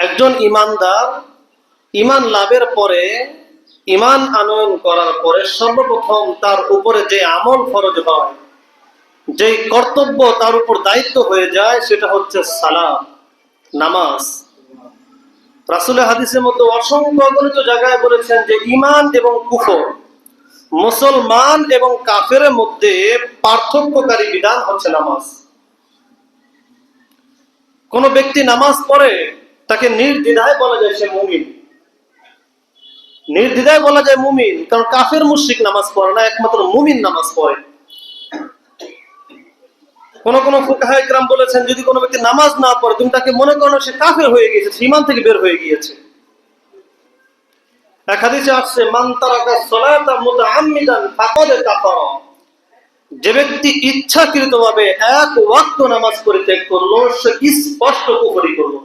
একজন ইমানদার ইমান লাভের পরে, ইমান আনয়ন করার পরে সর্বপ্রথম তার উপরে যে আমল ফরজ হয়, যে কর্তব্য তার উপর দায়িত্ব হয়ে যায়, সেটা হচ্ছে সালাত, নামাজ। রাসূলের হাদিসের মধ্যে অসংখ্য অগণিত জায়গায় বলেছেন যে ঈমান এবং কুফর, মুসলমান এবং কাফেরের মধ্যে পার্থক্যকারী বিধান হচ্ছে নামাজ। কোন ব্যক্তি নামাজ পড়ে তাকে নির্দ্বিধায় বলা যায় সে মুমিন, নির্দ্বিধায় বলা যায় মুমিন। কারণ কাফের মুশরিক নামাজ পড়ে না, একমাত্র মুমিন নামাজ পড়ে। কোন কোন ফুকাহায়ে কেরাম বলেছেন যদি কোনো ব্যক্তি নামাজ না পড়ে তুমি তাকে মনে করো সে কাফের হয়ে গিয়েছে, ঈমান থেকে বের হয়ে গিয়েছে। এক হাদিসে আসছে মান তারাকা সালাতা মুতাআম্মিদান ফাকাদ কাফারা, যে ব্যক্তি ইচ্ছাকৃতভাবে এক ওয়াক্ত নামাজ পরিত্যাগ করলো সে স্পষ্ট কুফরি করলো।